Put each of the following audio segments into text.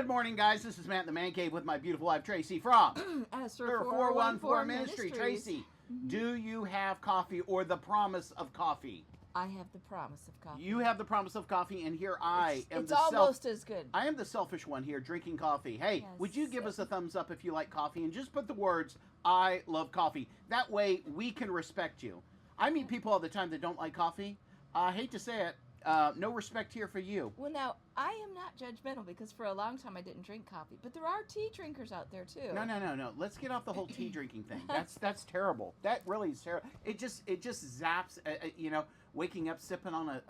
Good morning, guys. This is Matt in the Man Cave with my beautiful wife, Tracey, from Esther 414 Ministry. Tracey, do you have coffee or the promise of coffee? I have the promise of coffee. You have the promise of coffee, and here I am. It's almost as good. I am the selfish one here, drinking coffee. Hey, Yes. would you give us a thumbs up if you like coffee, and just put the words, I love coffee. That way, we can respect you. I meet people all the time that don't like coffee. I hate to say it, no respect here for you. Well, now, I am not judgmental because for a long time I didn't drink coffee. But there are tea drinkers out there, too. No. Let's get off the whole tea drinking thing. That's terrible. That really is terrible. It just zaps, waking up, sipping on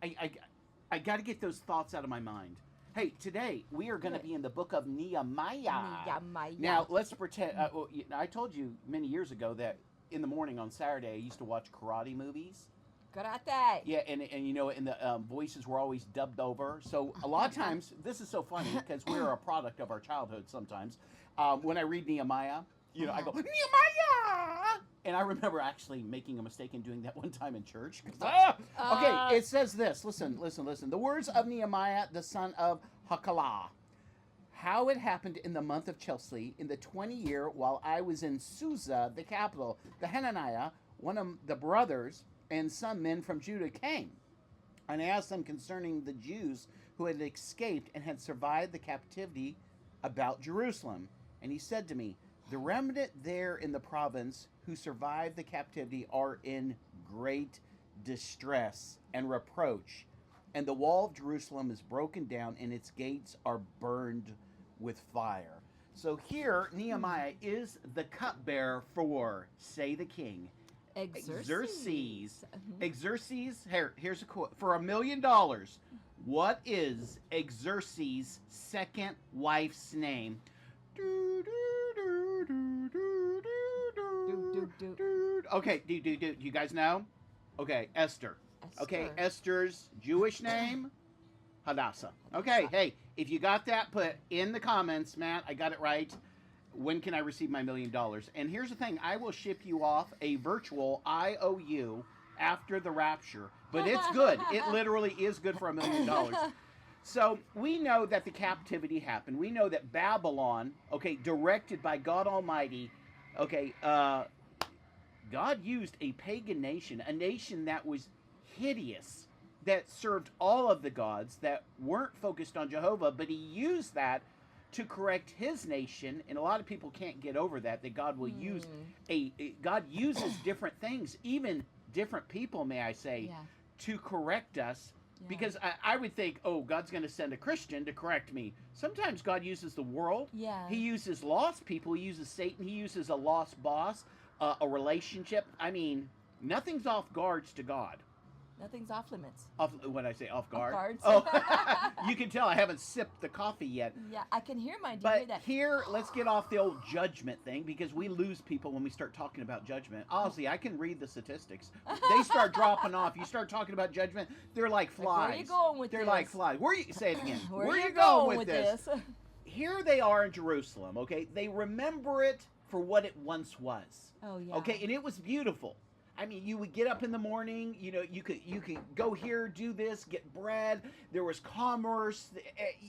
I got to get those thoughts out of my mind. Hey, today we are going to be in the book of Nehemiah. Now, let's pretend, I told you many years ago that in the morning on Saturday I used to watch karate movies. Karate. Yeah, and the voices were always dubbed over. So a lot of times, this is so funny because we're a product of our childhood sometimes. When I read Nehemiah, I go, Nehemiah! And I remember actually making a mistake and doing that one time in church. Okay, it says this. Listen. The words of Nehemiah, the son of Hakalah. How it happened in the month of Chelsea, in the 20th year, while I was in Susa, the capital, the Hananiah, one of the brothers, and some men from Judah came, and I asked them concerning the Jews who had escaped and had survived the captivity about Jerusalem. And he said to me, the remnant there in the province who survived the captivity are in great distress and reproach, and the wall of Jerusalem is broken down, and its gates are burned with fire. So here, Nehemiah is the cupbearer for, say the king, Xerxes. Xerxes, here's a quote. For $1 million, what is Xerxes' second wife's name? Okay, do you guys know? Okay, Esther. Okay, Esther's Jewish name? Hadassah. Okay, hey, if you got that, put in the comments, Matt, I got it right. When can I receive my $1 million? And here's the thing, I will ship you off a virtual IOU after the rapture. But it's good. It literally is good for $1 million. So we know that the captivity happened. We know that Babylon, directed by God Almighty, God used a pagan nation, a nation that was hideous, that served all of the gods, that weren't focused on Jehovah, but he used that to correct his nation, and a lot of people can't get over that God will use God uses different things, even different people, may I say, to correct us. Because I would think, God's going to send a Christian to correct me. Sometimes God uses the world. He uses lost people. He uses Satan. He uses a lost boss, a relationship. I mean, nothing's off guards to God. Nothing's off limits. When I say off guard? Off guards. Oh, you can tell I haven't sipped the coffee yet. Yeah, I can hear my But here, let's get off the old judgment thing, because we lose people when we start talking about judgment. Honestly, I can read the statistics. They start dropping off. You start talking about judgment, they're like flies. Where are you going with this? They're like flies. Say it again. Where are you going with this? Here they are in Jerusalem, They remember it for what it once was. Oh, yeah. And it was beautiful. I mean, you would get up in the morning, you could go here, do this, get bread. There was commerce.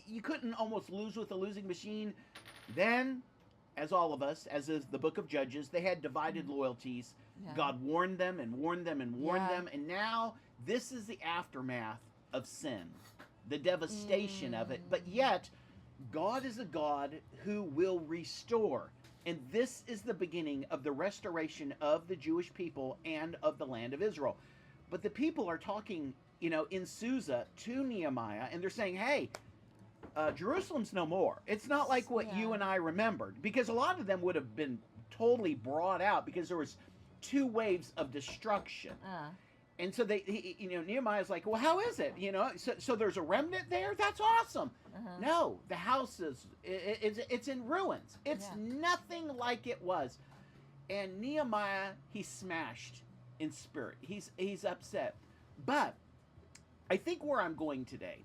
You couldn't almost lose with a losing machine. Then, as all of us, as is the book of Judges, they had divided loyalties. God warned them and warned them and warned them. And now, this is the aftermath of sin, the devastation of it. But yet, God is a God who will restore. And this is the beginning of the restoration of the Jewish people and of the land of Israel. But the people are talking, in Susa to Nehemiah, and they're saying, hey, Jerusalem's no more. It's not like what you and I remembered. Because a lot of them would have been totally brought out because there was 2 waves of destruction. And so Nehemiah's like, well, how is it? So there's a remnant there? That's awesome. No, the house it's in ruins. It's nothing like it was. And Nehemiah, he's smashed in spirit. He's upset. But I think where I'm going today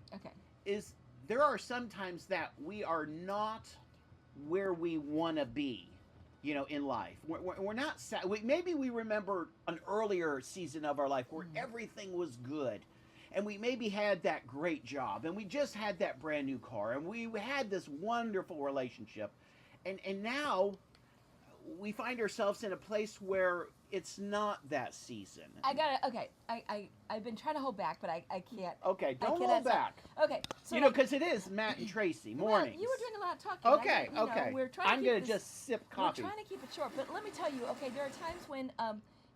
is there are some times that we are not where we want to be. In life. We're not sad. Maybe we remember an earlier season of our life where everything was good. and we maybe had that great job, and we just had that brand new car, and we had this wonderful relationship, and now we find ourselves in a place where it's not that season. I got it. Okay, I've been trying to hold back, but I can't. Okay, I don't cannot hold stop. back. Okay, so You know, because it is Matt and Tracey mornings. Well, you were doing a lot of talking. Okay, you know, okay. We're trying to I'm keep gonna this- just sip coffee. We're trying to keep it short, but let me tell you. Okay, there are times when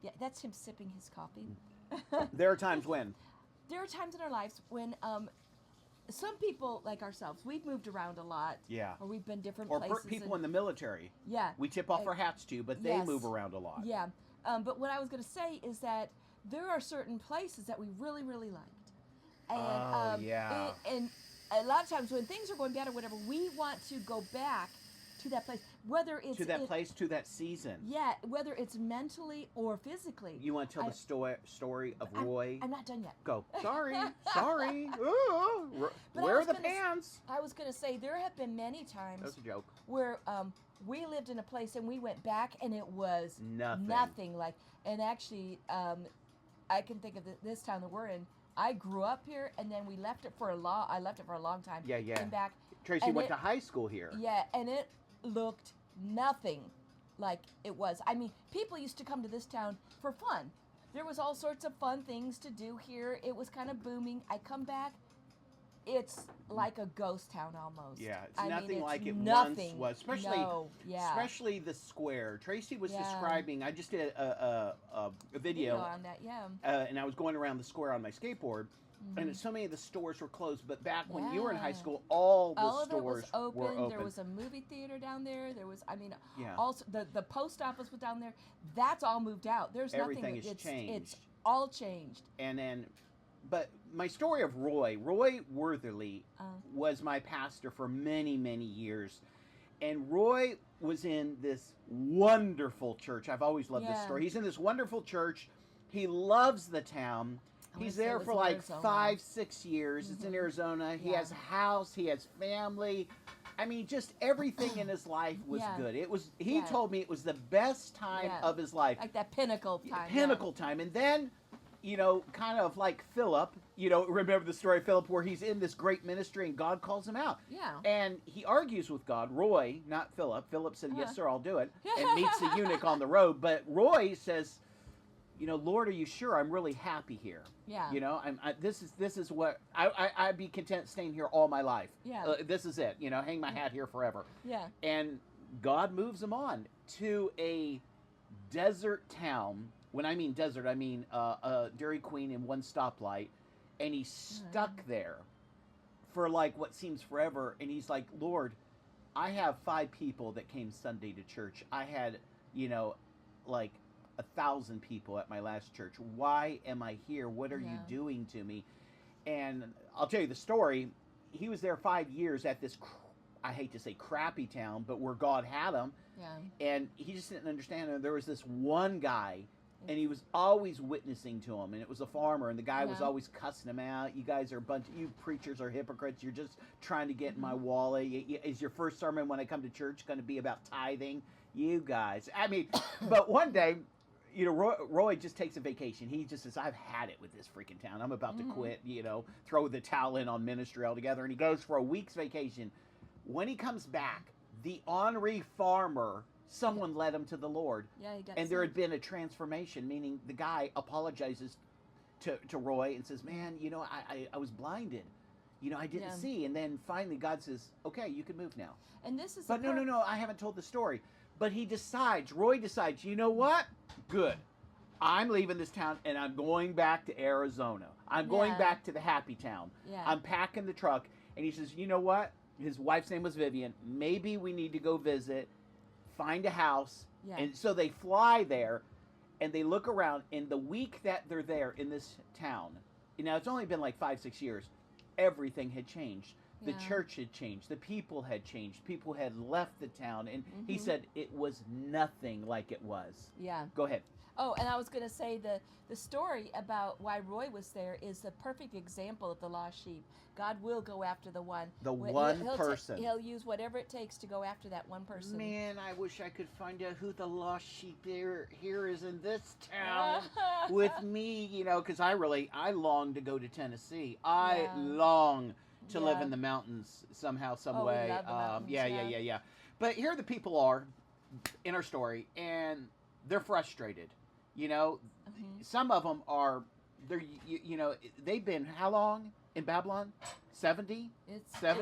yeah, that's him sipping his coffee. There are times when. There are times in our lives when some people like ourselves, we've moved around a lot. Yeah. Or we've been different Or places. people in the military. Yeah. We tip off our hats to, but they Yes. move around a lot. Yeah. But what I was going to say is that there are certain places that we really, really liked. And, yeah. And a lot of times when things are going bad or whatever, we want to go back to that place, whether it's To that place, to that season. Yeah, whether it's mentally or physically. You want to tell the story of Roy? I'm not done yet. Go. Sorry. Sorry. Ooh, But where I are was the gonna pants? I was going to say there have been many times That's a joke. where we lived in a place and we went back and it was Nothing. like, and actually I can think of this town that we're in. I grew up here and then we left it for a long time. Yeah, yeah. Came back. Tracy and went to high school here. Yeah, and it looked nothing like it was. I mean, people used to come to this town for fun. There was all sorts of fun things to do here. It was kind of booming. I come back, it's like a ghost town almost. Yeah, it's I mean, nothing it's like it nothing. once was. Especially the square. Tracy was describing. I just did a video on that, yeah. And I was going around the square on my skateboard, and so many of the stores were closed. But back when you were in high school, all the stores were open. There was a movie theater down there. There was, Yeah. also the post office was down there. That's all moved out. There's Everything nothing. has changed. It's all changed. And then, but my story of Roy Wortherly was my pastor for many, many years. And Roy was in this wonderful church. I've always loved this story. He's in this wonderful church. He loves the town. He's there for like 5-6 years. It's in Arizona. He has a house. He has family. I mean, just everything in his life was good. It was. He told me it was the best time of his life. Like that pinnacle time. Pinnacle time. And then, you know, kind of like Philip, you know, remember the story of Philip where he's in this great ministry and God calls him out. Yeah. And he argues with God. Roy, not Philip. Philip said, yes, sir, I'll do it. And meets the eunuch on the road. But Roy says, you know, Lord, are you sure? I'm really happy here. Yeah. You know, this is what I'd be content staying here all my life. Yeah. This is it. You know, hang my hat here forever. Yeah. And God moves him on to a desert town. When I mean desert, I mean Dairy Queen and one stoplight, and he's stuck there for like what seems forever. And he's like, Lord, I have 5 people that came Sunday to church. I had, you know, like 1,000 people at my last church. Why am I here? What are you doing to me? And I'll tell you the story. He was there 5 years at this, I hate to say crappy town, but where God had him. Yeah. And he just didn't understand. And there was this one guy, and he was always witnessing to him. And it was a farmer, and the guy was always cussing him out. You guys are you preachers are hypocrites. You're just trying to get in my wallet. Is your first sermon when I come to church going to be about tithing? You guys. I mean, but one day, you know, Roy just takes a vacation. He just says, I've had it with this freaking town. I'm about to quit, you know, throw the towel in on ministry altogether. And he goes for a week's vacation. When he comes back, the ornery farmer, someone led him to the Lord. Yeah, he got and there saved. had been a transformation, meaning the guy apologizes to Roy and says, man, you know, I was blinded. You know, I didn't see. And then finally God says, okay, you can move now. And this is But no, I haven't told the story. But Roy decides, you know what? Good. I'm leaving this town and I'm going back to Arizona. I'm going back to the happy town. Yeah. I'm packing the truck. And he says, you know what? His wife's name was Vivian. Maybe we need to go visit, find a house. Yeah. And so they fly there and they look around. And the week that they're there in this town, now it's only been like 5-6 years, everything had changed. The church had changed. The people had changed. People had left the town. And he said it was nothing like it was. Yeah. Go ahead. Oh, and I was going to say the story about why Roy was there is the perfect example of the lost sheep. God will go after the one. The one person. He'll use whatever it takes to go after that one person. Man, I wish I could find out who the lost sheep here is in this town with me, because I long to go to Tennessee. I long to live in the mountains somehow, some way. We love the mountains, yeah. But here the people are in our story, and they're frustrated. Some of them are, they've been how long in Babylon? 70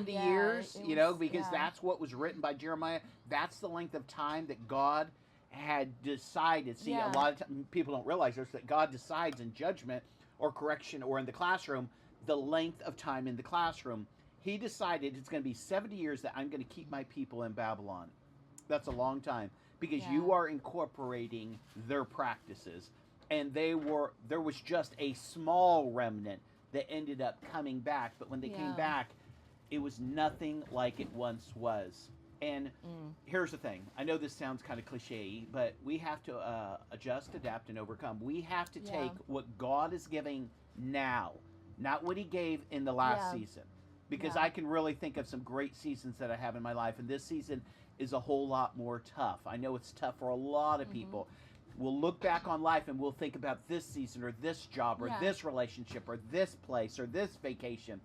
years, because that's what was written by Jeremiah. That's the length of time that God had decided. See, a lot of people don't realize this, that God decides in judgment or correction or in the classroom, the length of time in the classroom. He decided it's going to be 70 years that I'm going to keep my people in Babylon. That's a long time, because you are incorporating their practices. And there was just a small remnant that ended up coming back. But when they came back, it was nothing like it once was. And here's the thing. I know this sounds kind of cliche, but we have to adjust, adapt, and overcome. We have to take what God is giving now, not what he gave in the last season. Because I can really think of some great seasons that I have in my life. And this season is a whole lot more tough. I know it's tough for a lot of people. We'll look back on life and we'll think about this season or this job or this relationship or this place or this vacation.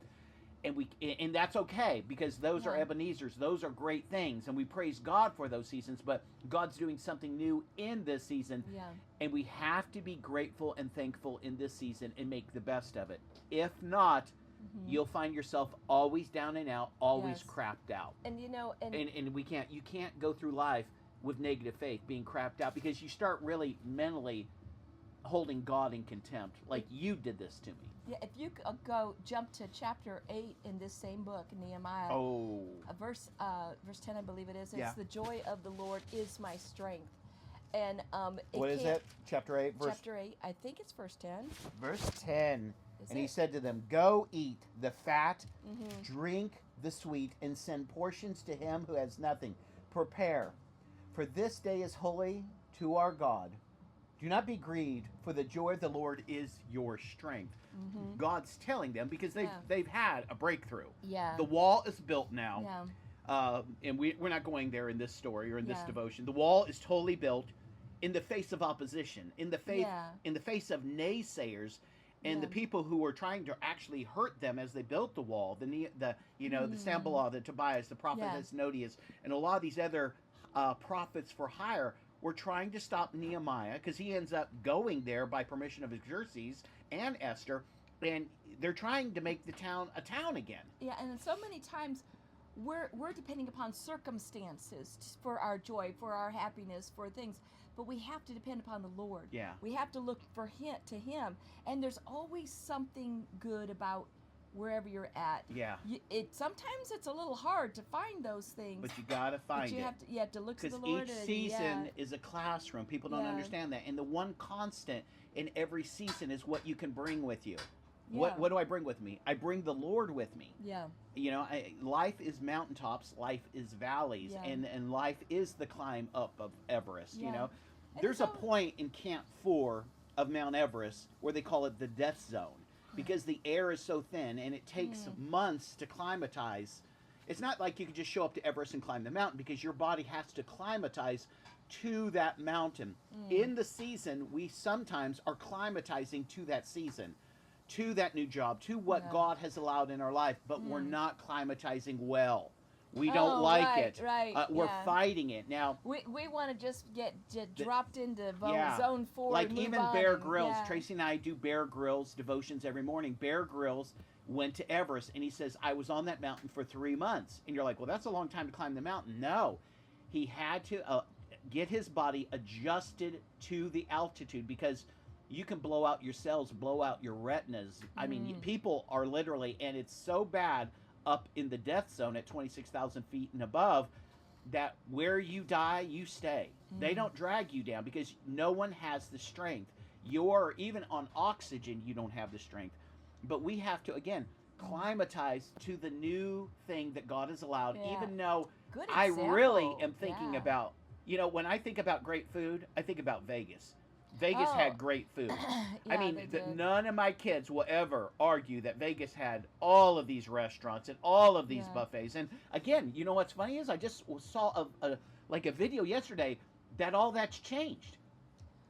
And that's okay, because those are Ebenezer's. Those are great things. And we praise God for those seasons. But God's doing something new in this season. Yeah. And we have to be grateful and thankful in this season and make the best of it. If not, you'll find yourself always down and out, always crapped out. And and you can't go through life with negative faith, being crapped out, because you start really mentally holding God in contempt, like you did this to me. Yeah, if you jump to chapter 8 in this same book, Nehemiah. Verse 10, I believe it is. It's the joy of the Lord is my strength. And what is it? Chapter 8, Chapter 8, I think it's verse 10. Verse 10. He said to them, "Go eat the fat, drink the sweet, and send portions to him who has nothing. Prepare, for this day is holy to our God. Do not be grieved, for the joy of the Lord is your strength." God's telling them, because they've had a breakthrough. Yeah. The wall is built now. Yeah. And we're not going there in this story or in this devotion. The wall is totally built in the face of opposition, in the face of naysayers. And the people who were trying to actually hurt them as they built the wall, the Sanballat, the Tobias, the prophet Asmodeus, and a lot of these other prophets for hire were trying to stop Nehemiah, because he ends up going there by permission of Xerxes and Esther, and they're trying to make the town a town again. Yeah, and so many times we're depending upon circumstances for our joy, for our happiness, for things. But we have to depend upon the Lord. Yeah. We have to look to Him. And there's always something good about wherever you're at. Yeah. Sometimes it's a little hard to find those things. But you got to find it. You have to look to the Lord. Because each season is a classroom. People don't understand that. And the one constant in every season is what you can bring with you. Yeah. What do I bring with me? I bring the Lord with me. Yeah. Life is mountaintops. Life is valleys. Yeah. And life is the climb up of Everest, There's a point in Camp 4 of Mount Everest where they call it the death zone, because the air is so thin and it takes months to climatize. It's not like you can just show up to Everest and climb the mountain, because your body has to climatize to that mountain. In the season, we sometimes are climatizing to that season, to that new job, to what God has allowed in our life, but we're not climatizing well. We don't like it. Right. We're fighting it. Now, we want to just get dropped into zone 4. Like even Bear Grylls. Tracey and I do Bear Grylls devotions every morning. Bear Grylls went to Everest, and he says, "I was on that mountain for 3 months." And you're like, "Well, that's a long time to climb the mountain." No. He had to get his body adjusted to the altitude, because you can blow out your cells, blow out your retinas. I mean, people are literally, and it's so bad up in the death zone at 26,000 feet and above, that where you die, you stay. They don't drag you down, because no one has the strength. You're even on oxygen, you don't have the strength. But we have to, again, climatize to the new thing that God has allowed, even though I really am thinking about, when I think about great food, I think about Vegas. Vegas Oh. had great food. Yeah, I mean, they did. none of my kids will ever argue that Vegas had all of these restaurants and all of these Yeah. buffets. And again, you know what's funny is I just saw a video yesterday that all that's changed.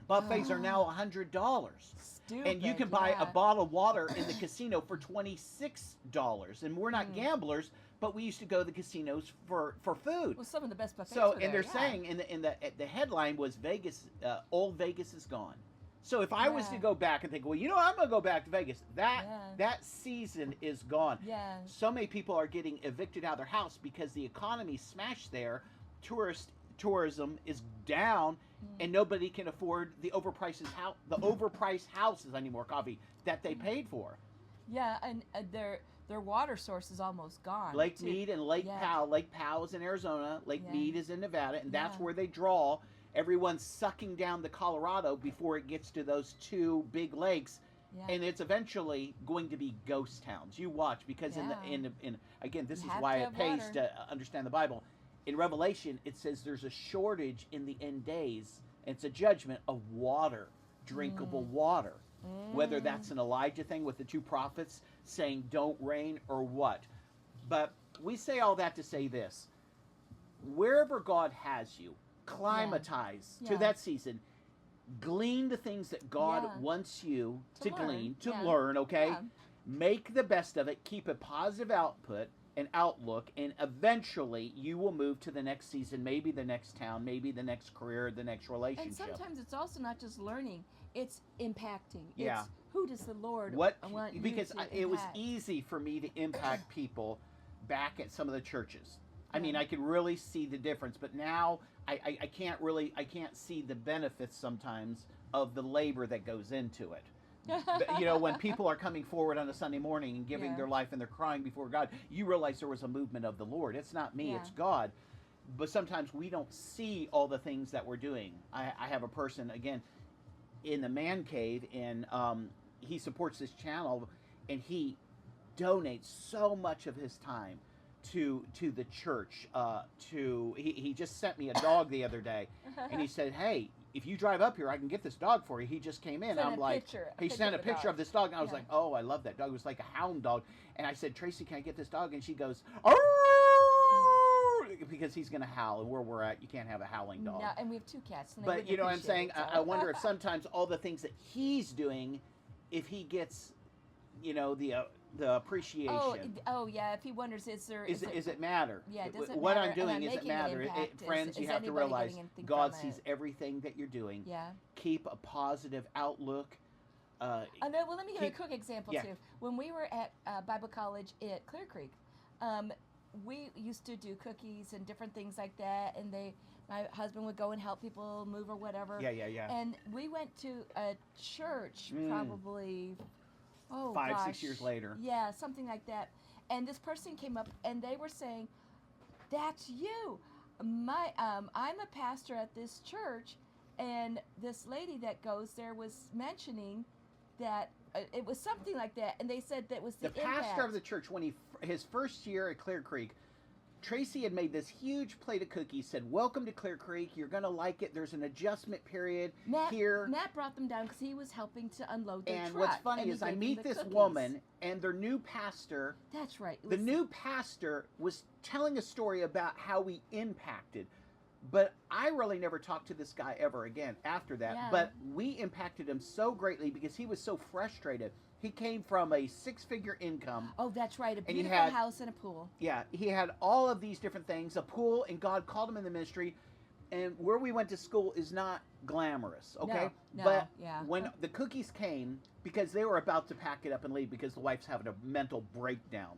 Buffets are now $100. Stupid. And you can buy yeah. a bottle of water in the casino for $26. And we're not gamblers, but we used to go to the casinos for food. Well, some of the best buffets. So, were and there, they're yeah. saying in the headline was Vegas, old Vegas is gone. So if I was to Yeah. go back and think, well, you know, I'm gonna go back to Vegas, Yeah. that season is gone. Yeah. So many people are getting evicted out of their house because the economy smashed there. Tourism is down, and nobody can afford the overpriced houses anymore. Coffee that they paid for. Yeah, and their water source is almost gone. Lake too. Mead and Lake Yeah. Powell. Lake Powell is in Arizona. Lake Yeah. Mead is in Nevada, and that's Yeah. where they draw. Everyone's sucking down the Colorado before it gets to those two big lakes, Yeah. and it's eventually going to be ghost towns. You watch, because Yeah. in again, this You is have why to it have pays water. to understand the Bible. In Revelation, it says there's a shortage in the end days. And it's a judgment of water, drinkable water. Whether that's an Elijah thing with the two prophets saying don't rain or what. But we say all that to say this. Wherever God has you, climatize Yeah. to that season. Glean the things that God Yeah. wants you to learn. glean, to Yeah. learn, okay? Yeah. Make the best of it. Keep a positive output and outlook, and eventually you will move to the next season, maybe the next town, maybe the next career, the next And relationship. sometimes it's also not just learning; it's impacting. Yeah. It's who does the Lord What want you because to it was impact? easy for me to impact people back at some of the churches. I mean, Yeah. I could really see the difference, but now I can't see the benefits sometimes of the labor that goes into it. But, you know, when people are coming forward on a Sunday morning and giving Yeah. their life and they're crying before God, you realize there was a movement of the Lord. It's not me, Yeah. it's God. But sometimes we don't see all the things that we're doing. I have a person, again, in the man cave, and he supports this channel, and he donates so much of his time to the church. He just sent me a dog the other day, and he said, hey, if you drive up here, I can get this dog for you. He just came in. Sent I'm a like, picture- a he picture sent a of the picture dog. of this dog, and I was Yeah. like, oh, I love that dog. It was like a hound dog. And I said, Tracy, can I get this dog? And she goes, "Arr!" because he's going to howl. And where we're at, you can't have a howling dog. No, and we have two cats. And they But wouldn't you know what I'm appreciate saying? it, so. I wonder if sometimes all the things that he's doing, if he gets, you know, the appreciation. Oh yeah. If he wonders, is It matter? Yeah, does it what matter? I'm doing Am I is it making an matter? impact? Friends, Is you have to anybody realize getting anything God from sees it? everything that you're doing. Yeah. Keep a positive outlook. Well, let me give you a Keep- quick example yeah. too. When we were at Bible College at Clear Creek, we used to do cookies and different things like that, and my husband would go and help people move or whatever. Yeah. And we went to a church probably, 5-6 years later. Yeah, something like that. And this person came up and they were saying, "That's you. I'm a pastor at this church." And this lady that goes there was mentioning that it was something like that, and they said that was the pastor impact. of the church, when his first year at Clear Creek, Tracy had made this huge plate of cookies, said, welcome to Clear Creek, you're going to like it, there's an adjustment period here. Matt brought them down because he was helping to unload their And truck. what's funny and he is I gave them meet the this cookies. woman, and their new pastor, That's right. It the was- new pastor was telling a story about how we impacted. But I really never talked to this guy ever again after that. Yeah. But we impacted him so greatly because he was so frustrated. He came from a 6-figure income. Oh, that's right. A And he beautiful had- house and a pool. Yeah, he had all of these different things, a pool, and God called him in the ministry. And where we went to school is not glamorous, okay? No, but yeah. when the cookies came, because they were about to pack it up and leave because the wife's having a mental breakdown.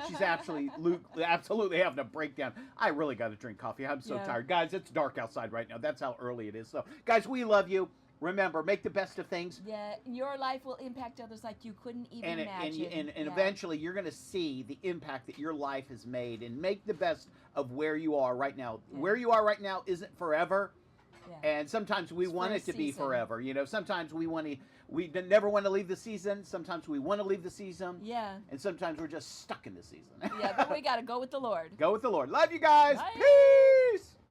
She's absolutely having a breakdown. I really got to drink coffee. I'm so Yeah. tired. Guys, it's dark outside right now. That's how early it is. So, guys, we love you. Remember, make the best of things. Yeah, your life will impact others like you couldn't even imagine. And Yeah. eventually you're going to see the impact that your life has made, and make the best of where you are right now. Yeah. Where you are right now isn't forever. Yeah. And sometimes we It's want for it a to be season. forever. You know, sometimes we never want to leave the season. Sometimes we want to leave the season. Yeah. And sometimes we're just stuck in the season. Yeah, but we got to go with the Lord. Go with the Lord. Love you guys. Bye. Peace.